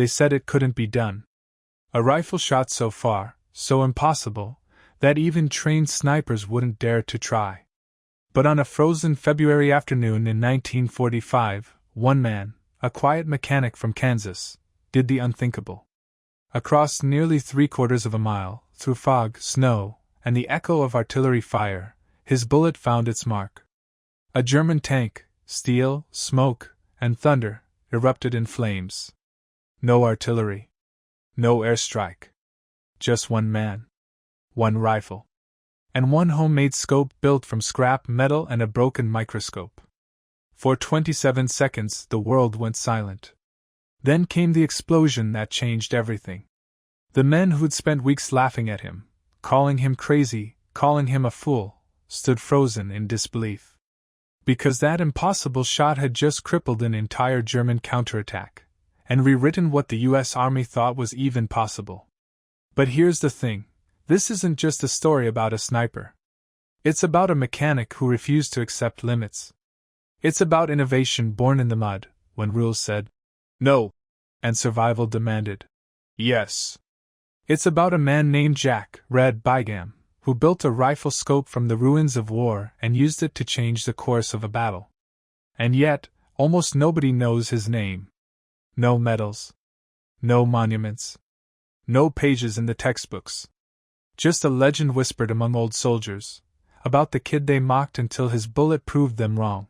They said it couldn't be done. A rifle shot so far, so impossible, that even trained snipers wouldn't dare to try. But on a frozen February afternoon in 1945, one man, a quiet mechanic from Kansas, did the unthinkable. Across nearly 3/4 of a mile, through fog, snow, and the echo of artillery fire, his bullet found its mark. A German tank, steel, smoke, and thunder, erupted in flames. No artillery. No airstrike. Just one man. One rifle. And one homemade scope built from scrap metal and a broken microscope. For 27 seconds the world went silent. Then came the explosion that changed everything. The men who'd spent weeks laughing at him, calling him crazy, calling him a fool, stood frozen in disbelief. Because that impossible shot had just crippled an entire German counterattack, and rewritten what the U.S. Army thought was even possible. But here's the thing, this isn't just a story about a sniper. It's about a mechanic who refused to accept limits. It's about innovation born in the mud, when rules said, no, and survival demanded, yes. It's about a man named Jack Bigham, who built a rifle scope from the ruins of war and used it to change the course of a battle. And yet, almost nobody knows his name. No medals. No monuments. No pages in the textbooks. Just a legend whispered among old soldiers, about the kid they mocked until his bullet proved them wrong.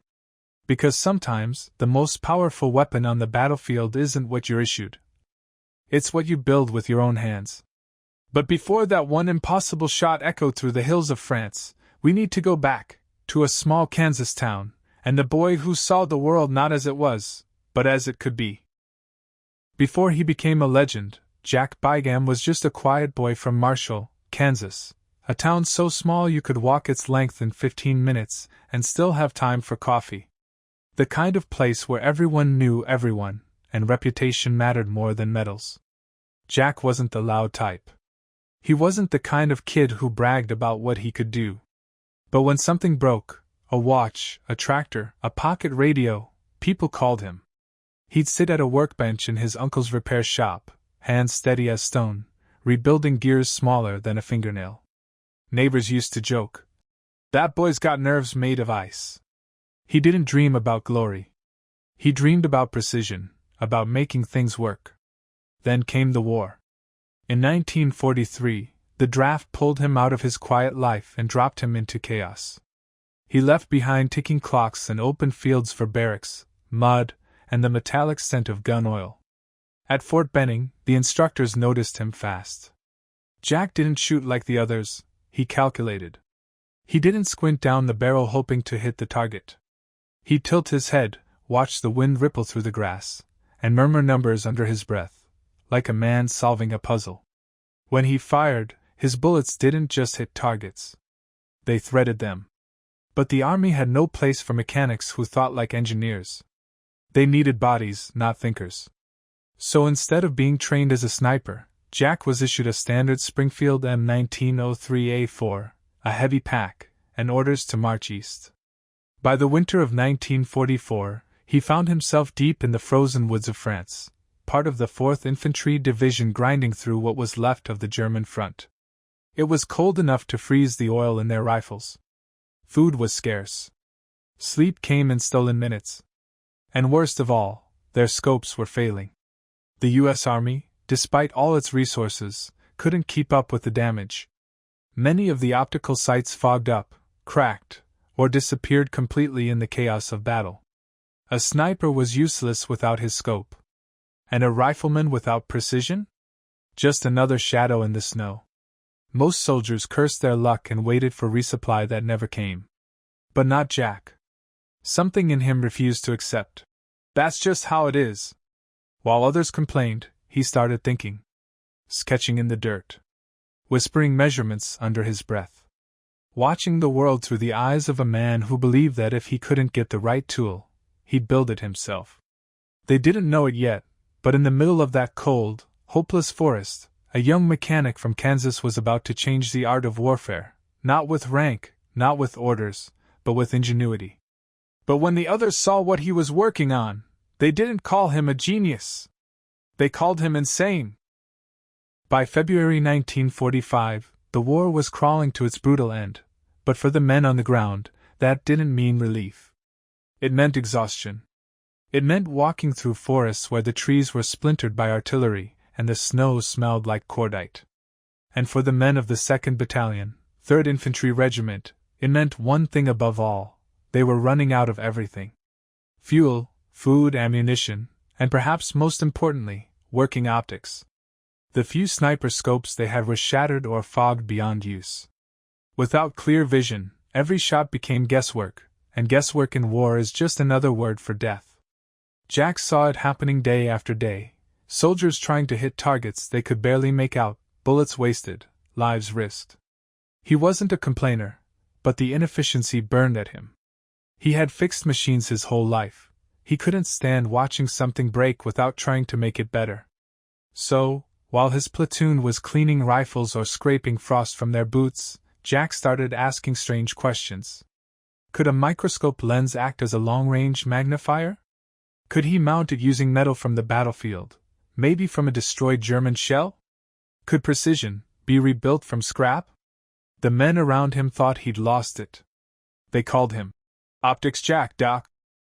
Because sometimes, the most powerful weapon on the battlefield isn't what you're issued. It's what you build with your own hands. But before that one impossible shot echoed through the hills of France, we need to go back, to a small Kansas town, and the boy who saw the world not as it was, but as it could be. Before he became a legend, Jack Bigham was just a quiet boy from Marshall, Kansas, a town so small you could walk its length in 15 minutes and still have time for coffee. The kind of place where everyone knew everyone, and reputation mattered more than medals. Jack wasn't the loud type. He wasn't the kind of kid who bragged about what he could do. But when something broke, a watch, a tractor, a pocket radio, people called him. He'd sit at a workbench in his uncle's repair shop, hands steady as stone, rebuilding gears smaller than a fingernail. Neighbors used to joke, "That boy's got nerves made of ice." He didn't dream about glory. He dreamed about precision, about making things work. Then came the war. In 1943, the draft pulled him out of his quiet life and dropped him into chaos. He left behind ticking clocks and open fields for barracks, mud, and the metallic scent of gun oil. At Fort Benning, the instructors noticed him fast. Jack didn't shoot like the others, he calculated. He didn't squint down the barrel hoping to hit the target. He'd tilt his head, watch the wind ripple through the grass, and murmur numbers under his breath, like a man solving a puzzle. When he fired, his bullets didn't just hit targets. They threaded them. But the Army had no place for mechanics who thought like engineers. They needed bodies, not thinkers. So instead of being trained as a sniper, Jack was issued a standard Springfield M1903A4, a heavy pack, and orders to march east. By the winter of 1944, he found himself deep in the frozen woods of France, part of the 4th Infantry Division grinding through what was left of the German front. It was cold enough to freeze the oil in their rifles. Food was scarce. Sleep came in stolen minutes. And worst of all, their scopes were failing. The U.S. Army, despite all its resources, couldn't keep up with the damage. Many of the optical sights fogged up, cracked, or disappeared completely in the chaos of battle. A sniper was useless without his scope. And a rifleman without precision? Just another shadow in the snow. Most soldiers cursed their luck and waited for resupply that never came. But not Jack. Something in him refused to accept. That's just how it is. While others complained, he started thinking. Sketching in the dirt. Whispering measurements under his breath. Watching the world through the eyes of a man who believed that if he couldn't get the right tool, he'd build it himself. They didn't know it yet, but in the middle of that cold, hopeless forest, a young mechanic from Kansas was about to change the art of warfare, not with rank, not with orders, but with ingenuity. But when the others saw what he was working on, they didn't call him a genius. They called him insane. By February 1945, the war was crawling to its brutal end, but for the men on the ground, that didn't mean relief. It meant exhaustion. It meant walking through forests where the trees were splintered by artillery and the snow smelled like cordite. And for the men of the 2nd Battalion, 3rd Infantry Regiment, it meant one thing above all: they were running out of everything. Fuel, food, ammunition, and perhaps most importantly, working optics. The few sniper scopes they had were shattered or fogged beyond use. Without clear vision, every shot became guesswork, and guesswork in war is just another word for death. Jack saw it happening day after day, soldiers trying to hit targets they could barely make out, bullets wasted, lives risked. He wasn't a complainer, but the inefficiency burned at him. He had fixed machines his whole life. He couldn't stand watching something break without trying to make it better. So, while his platoon was cleaning rifles or scraping frost from their boots, Jack started asking strange questions. Could a microscope lens act as a long-range magnifier? Could he mount it using metal from the battlefield, maybe from a destroyed German shell? Could precision be rebuilt from scrap? The men around him thought he'd lost it. They called him Optics Jack, Doc,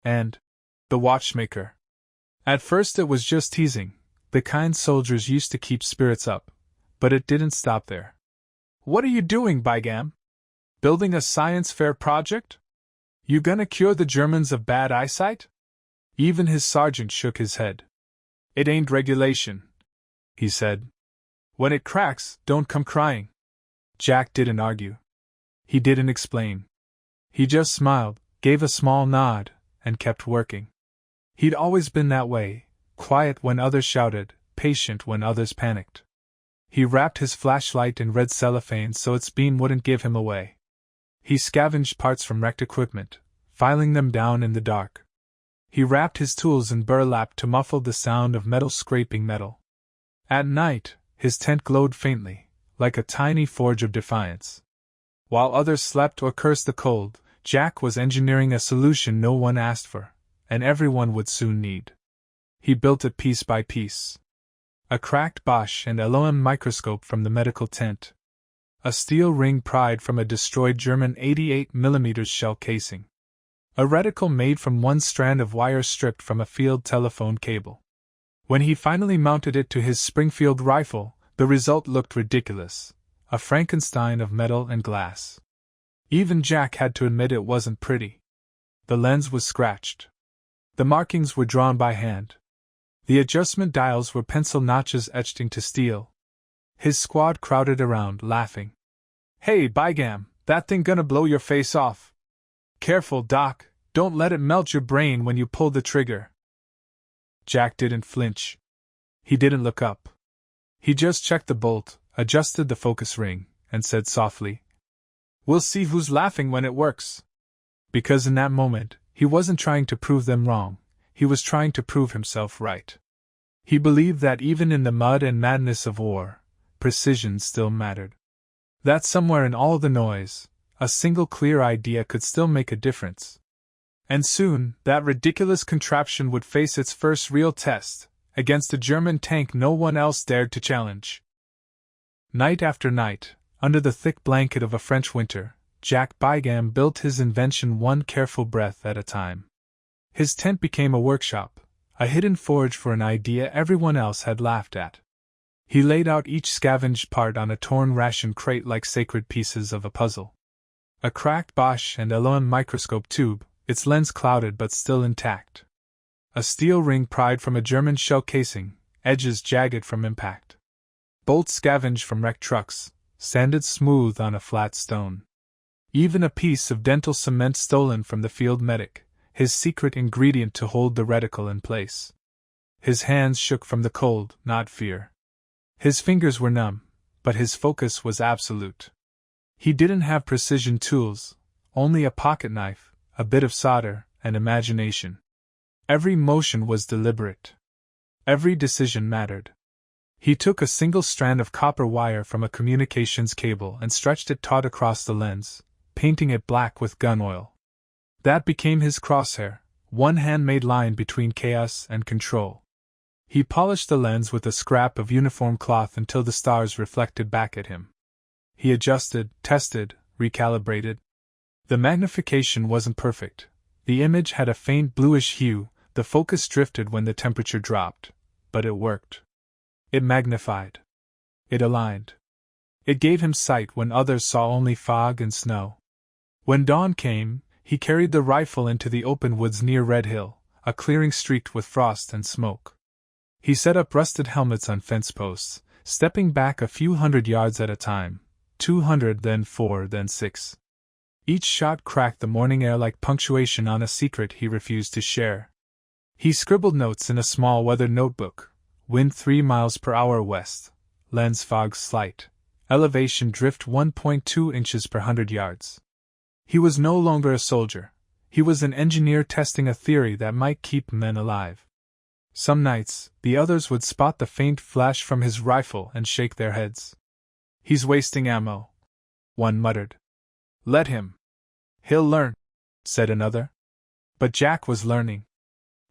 and the Watchmaker. At first it was just teasing, the kind soldiers used to keep spirits up, but it didn't stop there. What are you doing, Bigham? Building a science fair project? You gonna cure the Germans of bad eyesight? Even his sergeant shook his head. It ain't regulation, he said. When it cracks, don't come crying. Jack didn't argue. He didn't explain. He just smiled, gave a small nod, and kept working. He'd always been that way, quiet when others shouted, patient when others panicked. He wrapped his flashlight in red cellophane so its beam wouldn't give him away. He scavenged parts from wrecked equipment, filing them down in the dark. He wrapped his tools in burlap to muffle the sound of metal scraping metal. At night, his tent glowed faintly, like a tiny forge of defiance. While others slept or cursed the cold, Jack was engineering a solution no one asked for, and everyone would soon need. He built it piece by piece. A cracked Bosch and LOM microscope from the medical tent. A steel ring pried from a destroyed German 88mm shell casing. A reticle made from one strand of wire stripped from a field telephone cable. When he finally mounted it to his Springfield rifle, the result looked ridiculous, a Frankenstein of metal and glass. Even Jack had to admit it wasn't pretty. The lens was scratched. The markings were drawn by hand. The adjustment dials were pencil notches etched into steel. His squad crowded around, laughing. Hey, Bigham, that thing gonna blow your face off. Careful, Doc, don't let it melt your brain when you pull the trigger. Jack didn't flinch. He didn't look up. He just checked the bolt, adjusted the focus ring, and said softly, "We'll see who's laughing when it works." Because in that moment, he wasn't trying to prove them wrong, he was trying to prove himself right. He believed that even in the mud and madness of war, precision still mattered. That somewhere in all the noise, a single clear idea could still make a difference. And soon, that ridiculous contraption would face its first real test, against a German tank no one else dared to challenge. Night after night, under the thick blanket of a French winter, Jack Bigham built his invention one careful breath at a time. His tent became a workshop, a hidden forge for an idea everyone else had laughed at. He laid out each scavenged part on a torn ration crate like sacred pieces of a puzzle. A cracked Bosch and LOM microscope tube, its lens clouded but still intact. A steel ring pried from a German shell casing, edges jagged from impact. Bolts scavenged from wrecked trucks, sanded smooth on a flat stone. Even a piece of dental cement stolen from the field medic, his secret ingredient to hold the reticle in place. His hands shook from the cold, not fear. His fingers were numb, but his focus was absolute. He didn't have precision tools, only a pocket knife, a bit of solder, and imagination. Every motion was deliberate. Every decision mattered. He took a single strand of copper wire from a communications cable and stretched it taut across the lens, painting it black with gun oil. That became his crosshair, one handmade line between chaos and control. He polished the lens with a scrap of uniform cloth until the stars reflected back at him. He adjusted, tested, recalibrated. The magnification wasn't perfect. The image had a faint bluish hue, the focus drifted when the temperature dropped. But it worked. It magnified. It aligned. It gave him sight when others saw only fog and snow. When dawn came, he carried the rifle into the open woods near Red Hill, a clearing streaked with frost and smoke. He set up rusted helmets on fence posts, stepping back a few hundred yards at a time, 200, then 4, then 6. Each shot cracked the morning air like punctuation on a secret he refused to share. He scribbled notes in a small weathered notebook. Wind 3 miles per hour west. Lens fog slight. Elevation drift 1.2 inches per 100 yards. He was no longer a soldier. He was an engineer testing a theory that might keep men alive. Some nights, the others would spot the faint flash from his rifle and shake their heads. "He's wasting ammo," one muttered. "Let him. He'll learn," said another. But Jack was learning.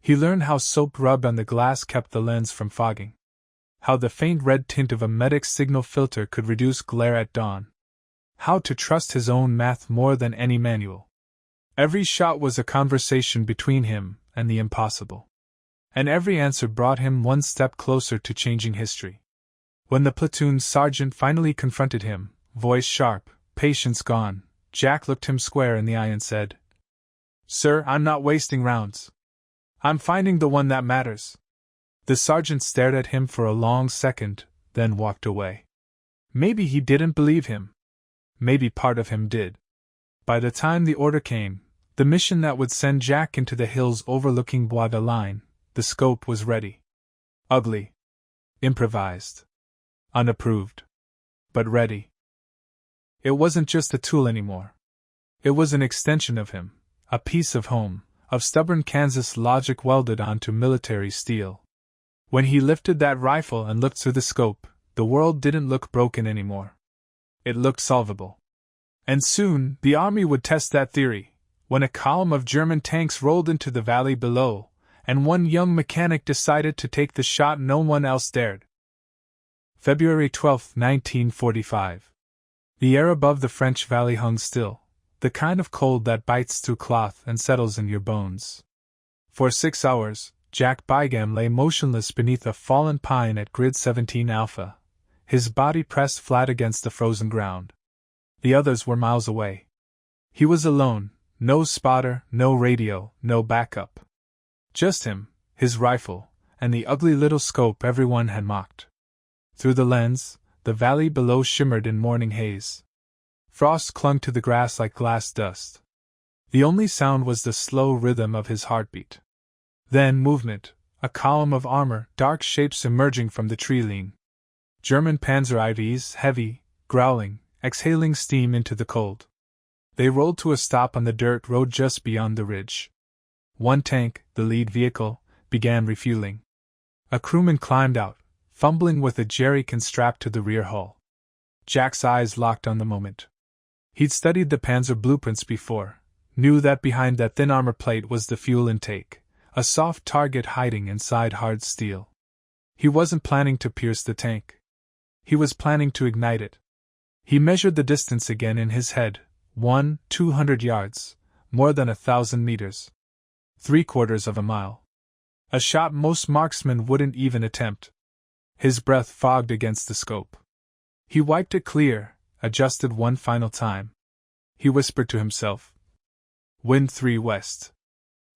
He learned how soap rubbed on the glass kept the lens from fogging. How the faint red tint of a medic signal filter could reduce glare at dawn. How to trust his own math more than any manual. Every shot was a conversation between him and the impossible. And every answer brought him one step closer to changing history. When the platoon sergeant finally confronted him, voice sharp, patience gone, Jack looked him square in the eye and said, "Sir, I'm not wasting rounds. I'm finding the one that matters." The sergeant stared at him for a long second, then walked away. Maybe he didn't believe him. Maybe part of him did. By the time the order came, the mission that would send Jack into the hills overlooking Bois de Line, the scope was ready. Ugly. Improvised. Unapproved. But ready. It wasn't just a tool anymore. It was an extension of him, a piece of home, of stubborn Kansas logic welded onto military steel. When he lifted that rifle and looked through the scope, the world didn't look broken anymore. It looked solvable. And soon, the army would test that theory, when a column of German tanks rolled into the valley below, and one young mechanic decided to take the shot no one else dared. February 12, 1945. The air above the French valley hung still, the kind of cold that bites through cloth and settles in your bones. For 6 hours, Jack Bigham lay motionless beneath a fallen pine at grid 17 Alpha, his body pressed flat against the frozen ground. The others were miles away. He was alone, no spotter, no radio, no backup. Just him, his rifle, and the ugly little scope everyone had mocked. Through the lens, the valley below shimmered in morning haze. Frost clung to the grass like glass dust. The only sound was the slow rhythm of his heartbeat. Then movement, a column of armor, dark shapes emerging from the tree line. German Panzer IVs, heavy, growling, exhaling steam into the cold. They rolled to a stop on the dirt road just beyond the ridge. One tank, the lead vehicle, began refueling. A crewman climbed out, fumbling with a jerrycan strapped to the rear hull. Jack's eyes locked on the moment. He'd studied the Panzer blueprints before, knew that behind that thin armor plate was the fuel intake, a soft target hiding inside hard steel. He wasn't planning to pierce the tank. He was planning to ignite it. He measured the distance again in his head, 200 yards, more than 1,000 meters. 3/4 of a mile. A shot most marksmen wouldn't even attempt. His breath fogged against the scope. He wiped it clear, adjusted one final time. He whispered to himself. Wind 3 west.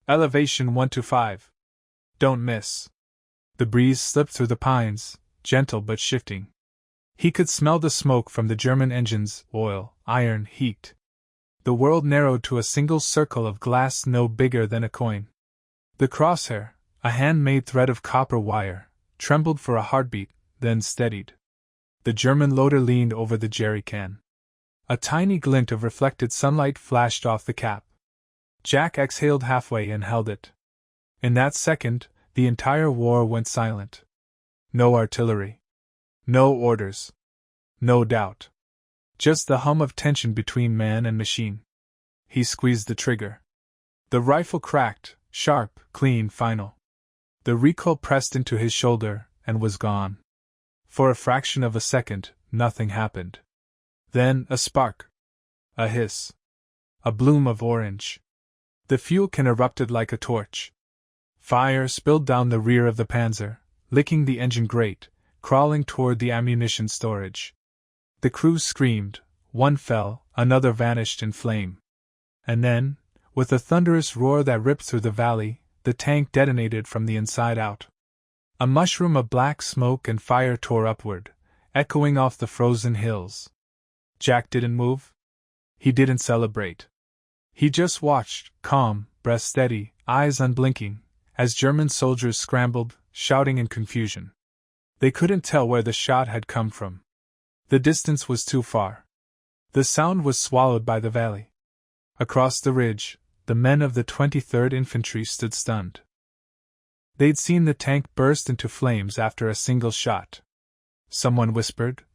Elevation 125. Don't miss. The breeze slipped through the pines, gentle but shifting. He could smell the smoke from the German engines, oil, iron, heat. The world narrowed to a single circle of glass no bigger than a coin. The crosshair, a handmade thread of copper wire, trembled for a heartbeat, then steadied. The German loader leaned over the jerrycan. A tiny glint of reflected sunlight flashed off the cap. Jack exhaled halfway and held it. In that second, the entire war went silent. No artillery. No orders. No doubt. Just the hum of tension between man and machine. He squeezed the trigger. The rifle cracked, sharp, clean, final. The recoil pressed into his shoulder and was gone. For a fraction of a second, nothing happened. Then, a spark. A hiss. A bloom of orange. The fuel can erupted like a torch. Fire spilled down the rear of the Panzer, licking the engine grate, crawling toward the ammunition storage. The crew screamed, one fell, another vanished in flame. And then, with a thunderous roar that ripped through the valley, the tank detonated from the inside out. A mushroom of black smoke and fire tore upward, echoing off the frozen hills. Jack didn't move. He didn't celebrate. He just watched, calm, breath steady, eyes unblinking, as German soldiers scrambled, shouting in confusion. They couldn't tell where the shot had come from. The distance was too far. The sound was swallowed by the valley. Across the ridge, the men of the 23rd Infantry stood stunned. They'd seen the tank burst into flames after a single shot. Someone whispered,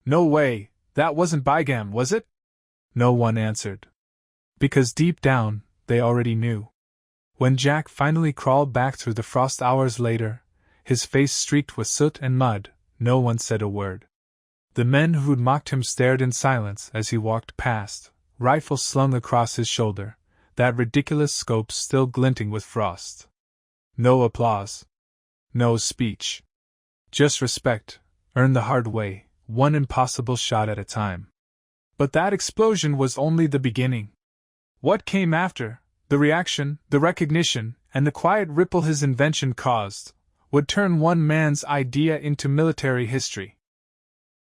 "No way, that wasn't Bigham, was it?" No one answered. Because deep down, they already knew. When Jack finally crawled back through the frost hours later, his face streaked with soot and mud, no one said a word. The men who'd mocked him stared in silence as he walked past, rifle slung across his shoulder, that ridiculous scope still glinting with frost. No applause. No speech. Just respect, earned the hard way, one impossible shot at a time. But that explosion was only the beginning. What came after, the reaction, the recognition, and the quiet ripple his invention caused, would turn one man's idea into military history.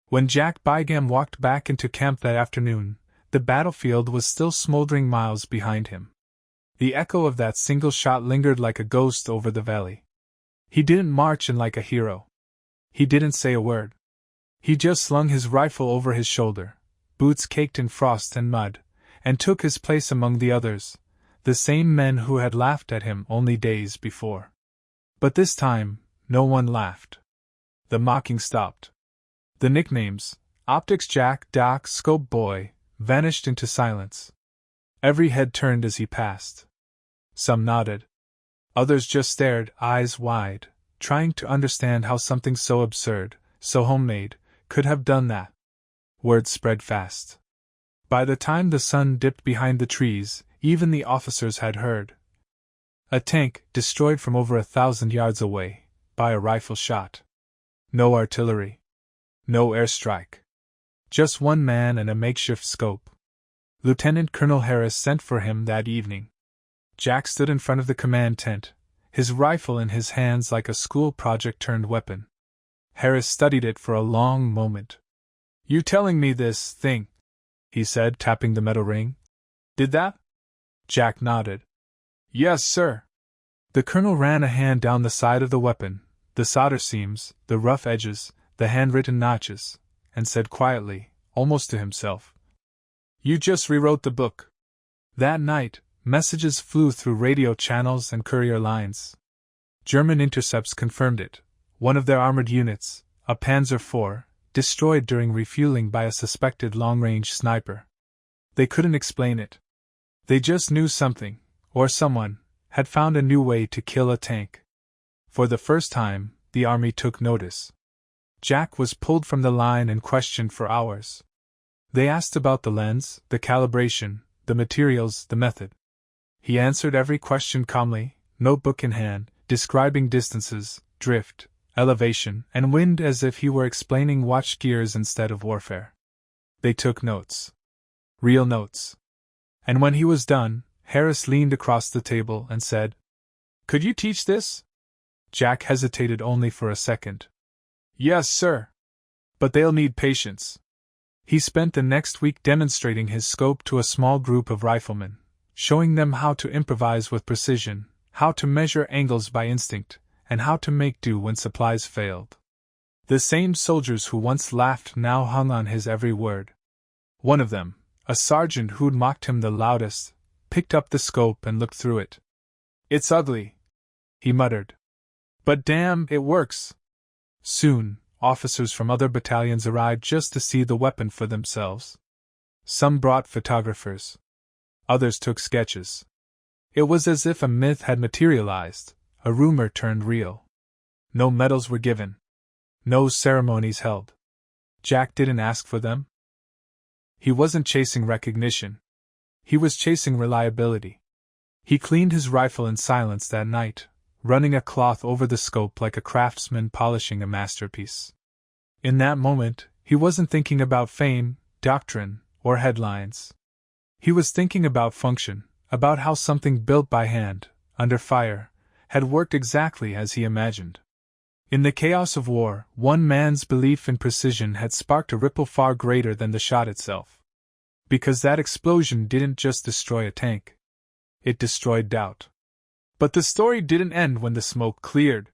When Jack Bigham walked back into camp that afternoon, the battlefield was still smoldering miles behind him. The echo of that single shot lingered like a ghost over the valley. He didn't march in like a hero. He didn't say a word. He just slung his rifle over his shoulder, boots caked in frost and mud, and took his place among the others, the same men who had laughed at him only days before. But this time, no one laughed. The mocking stopped. The nicknames, Optics Jack, Doc, Scope Boy, vanished into silence. Every head turned as he passed. Some nodded. Others just stared, eyes wide, trying to understand how something so absurd, so homemade, could have done that. Word spread fast. By the time the sun dipped behind the trees, even the officers had heard. A tank, destroyed from over 1,000 yards away, by a rifle shot. No artillery. No airstrike. Just one man and a makeshift scope. Lieutenant Colonel Harris sent for him that evening. Jack stood in front of the command tent, his rifle in his hands like a school project-turned weapon. Harris studied it for a long moment. "You telling me this thing?" he said, tapping the metal ring. "Did that?" Jack nodded. "Yes, sir." The colonel ran a hand down the side of the weapon, the solder seams, the rough edges, the handwritten notches, and said quietly, almost to himself, "You just rewrote the book." That night, messages flew through radio channels and courier lines. German intercepts confirmed it. One of their armored units, a Panzer IV, destroyed during refueling by a suspected long-range sniper. They couldn't explain it. They just knew something, or someone, had found a new way to kill a tank. For the first time, the army took notice. Jack was pulled from the line and questioned for hours. They asked about the lens, the calibration, the materials, the method. He answered every question calmly, notebook in hand, describing distances, drift, elevation, and wind as if he were explaining watch gears instead of warfare. They took notes. Real notes. And when he was done, Harris leaned across the table and said, "Could you teach this?" Jack hesitated only for a second. "Yes, sir. But they'll need patience." He spent the next week demonstrating his scope to a small group of riflemen, showing them how to improvise with precision, how to measure angles by instinct, and how to make do when supplies failed. The same soldiers who once laughed now hung on his every word. One of them, a sergeant who'd mocked him the loudest, picked up the scope and looked through it. "It's ugly," he muttered. "But damn, it works." Soon, officers from other battalions arrived just to see the weapon for themselves. Some brought photographers. Others took sketches. It was as if a myth had materialized, a rumor turned real. No medals were given. No ceremonies held. Jack didn't ask for them. He wasn't chasing recognition. He was chasing reliability. He cleaned his rifle in silence that night, running a cloth over the scope like a craftsman polishing a masterpiece. In that moment, he wasn't thinking about fame, doctrine, or headlines. He was thinking about function, about how something built by hand, under fire, had worked exactly as he imagined. In the chaos of war, one man's belief in precision had sparked a ripple far greater than the shot itself. Because that explosion didn't just destroy a tank. It destroyed doubt. But the story didn't end when the smoke cleared.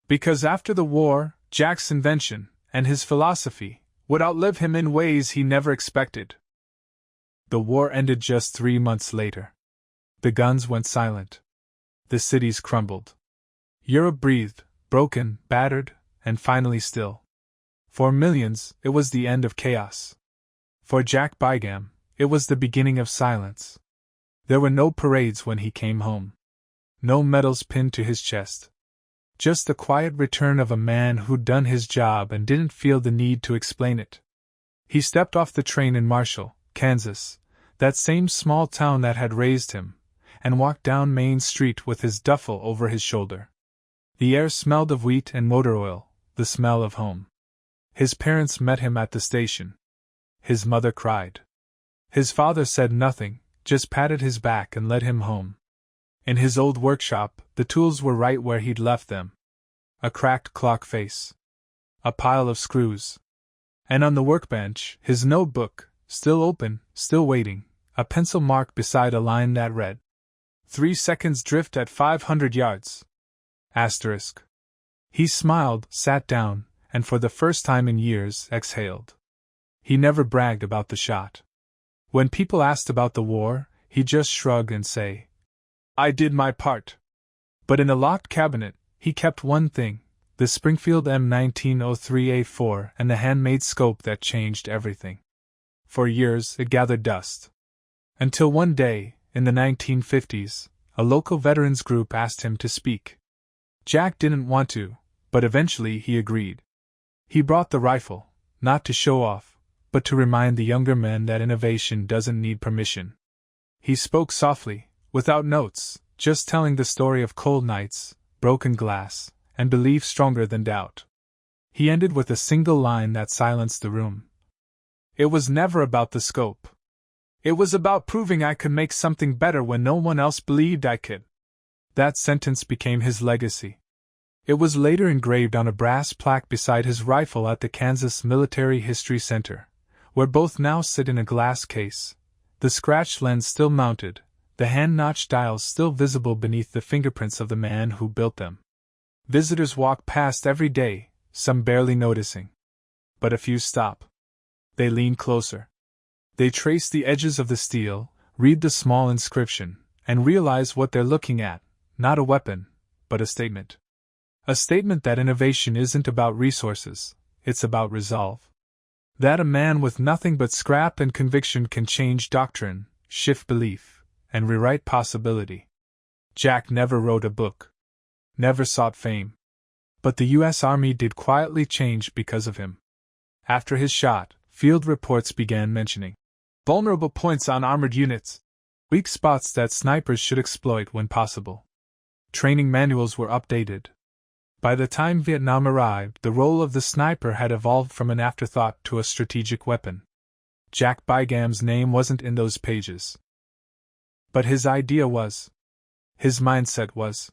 Because after the war, Jack's invention, and his philosophy, would outlive him in ways he never expected. The war ended just 3 months later. The guns went silent. The cities crumbled. Europe breathed, broken, battered, and finally still. For millions, it was the end of chaos. For Jack Bigham, it was the beginning of silence. There were no parades when he came home. No medals pinned to his chest. Just the quiet return of a man who'd done his job and didn't feel the need to explain it. He stepped off the train in Marshall, Kansas, that same small town that had raised him, and walked down Main Street with his duffel over his shoulder. The air smelled of wheat and motor oil, the smell of home. His parents met him at the station. His mother cried. His father said nothing, just patted his back and led him home. In his old workshop, the tools were right where he'd left them. A cracked clock face. A pile of screws. And on the workbench, his notebook, still open, still waiting, a pencil mark beside a line that read, 3 seconds drift at 500 yards. Asterisk. He smiled, sat down, and for the first time in years, exhaled. He never bragged about the shot. When people asked about the war, he'd just shrug and say, I did my part. But in a locked cabinet, he kept one thing, the Springfield M1903A4 and the handmade scope that changed everything. For years, it gathered dust. Until one day, in the 1950s, a local veterans group asked him to speak. Jack didn't want to, but eventually he agreed. He brought the rifle, not to show off, but to remind the younger men that innovation doesn't need permission. He spoke softly, without notes, just telling the story of cold nights, broken glass, and belief stronger than doubt. He ended with a single line that silenced the room. It was never about the scope. It was about proving I could make something better when no one else believed I could. That sentence became his legacy. It was later engraved on a brass plaque beside his rifle at the Kansas Military History Center, where both now sit in a glass case, the scratched lens still mounted, the hand-notched dials still visible beneath the fingerprints of the man who built them. Visitors walk past every day, some barely noticing. But a few stop. They lean closer. They trace the edges of the steel, read the small inscription, and realize what they're looking at, not a weapon, but a statement. A statement that innovation isn't about resources, it's about resolve. That a man with nothing but scrap and conviction can change doctrine, shift belief, and rewrite possibility. Jack never wrote a book. Never sought fame. But the U.S. Army did quietly change because of him. After his shot, field reports began mentioning vulnerable points on armored units, weak spots that snipers should exploit when possible. Training manuals were updated. By the time Vietnam arrived, the role of the sniper had evolved from an afterthought to a strategic weapon. Jack Bigham's name wasn't in those pages. But his idea was. His mindset was.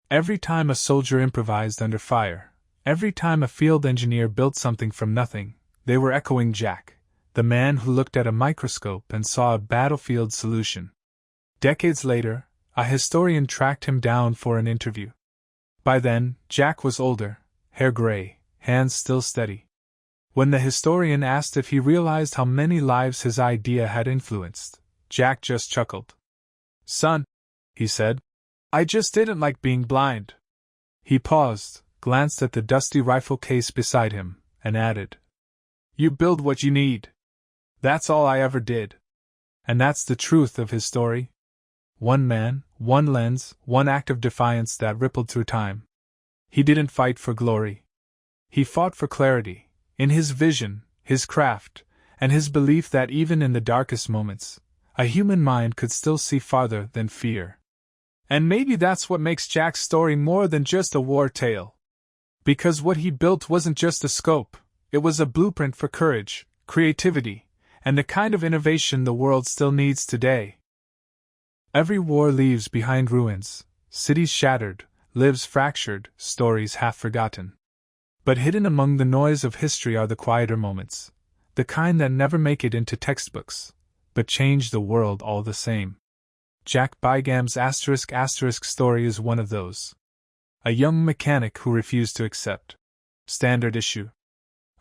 Every time a soldier improvised under fire, every time a field engineer built something from nothing, they were echoing Jack, the man who looked at a microscope and saw a battlefield solution. Decades later, a historian tracked him down for an interview. By then, Jack was older, hair gray, hands still steady. When the historian asked if he realized how many lives his idea had influenced, Jack just chuckled. Son, he said, I just didn't like being blind. He paused, glanced at the dusty rifle case beside him, and added, You build what you need. That's all I ever did. And that's the truth of his story. One man, one lens, one act of defiance that rippled through time. He didn't fight for glory. He fought for clarity, in his vision, his craft, and his belief that even in the darkest moments, a human mind could still see farther than fear. And maybe that's what makes Jack's story more than just a war tale. Because what he built wasn't just a scope, it was a blueprint for courage, creativity, and the kind of innovation the world still needs today. Every war leaves behind ruins, cities shattered, lives fractured, stories half forgotten. But hidden among the noise of history are the quieter moments, the kind that never make it into textbooks, but change the world all the same. Jack Bigham's *** story is one of those. A young mechanic who refused to accept standard issue.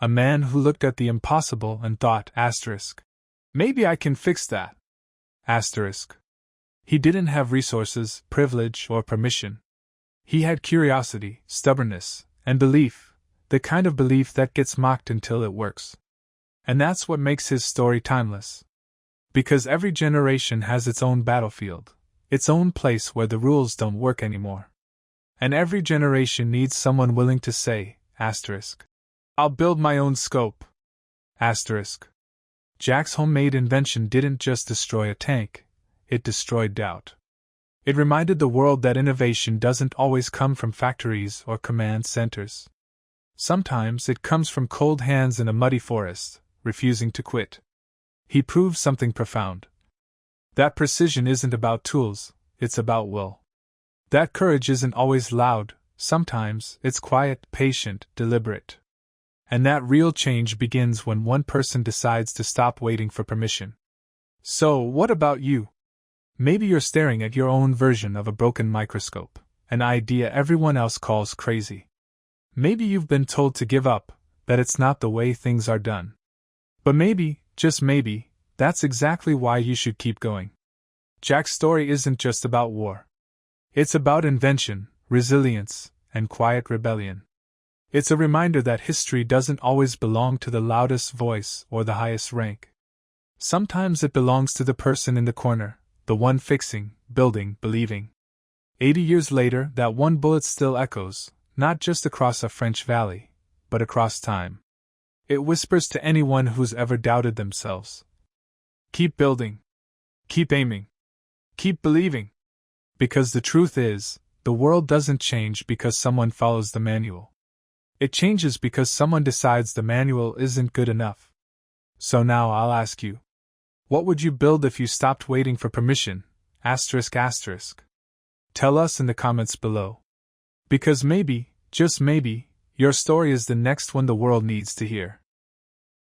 A man who looked at the impossible and thought, **maybe I can fix that. He didn't have resources, privilege, or permission. He had curiosity, stubbornness, and belief, the kind of belief that gets mocked until it works. And that's what makes his story timeless. Because every generation has its own battlefield, its own place where the rules don't work anymore. And every generation needs someone willing to say, I'll build my own scope. Jack's homemade invention didn't just destroy a tank, it destroyed doubt. It reminded the world that innovation doesn't always come from factories or command centers. Sometimes it comes from cold hands in a muddy forest, refusing to quit. He proved something profound. That precision isn't about tools, it's about will. That courage isn't always loud, sometimes it's quiet, patient, deliberate. And that real change begins when one person decides to stop waiting for permission. So, what about you? Maybe you're staring at your own version of a broken microscope, an idea everyone else calls crazy. Maybe you've been told to give up, that it's not the way things are done. But maybe, just maybe, that's exactly why you should keep going. Jack's story isn't just about war. It's about invention, resilience, and quiet rebellion. It's a reminder that history doesn't always belong to the loudest voice or the highest rank. Sometimes it belongs to the person in the corner, the one fixing, building, believing. 80 years later, that one bullet still echoes, not just across a French valley, but across time. It whispers to anyone who's ever doubted themselves. Keep building. Keep aiming. Keep believing. Because the truth is, the world doesn't change because someone follows the manual. It changes because someone decides the manual isn't good enough. So now I'll ask you. What would you build if you stopped waiting for permission? ***. Tell us in the comments below. Because maybe, just maybe, your story is the next one the world needs to hear.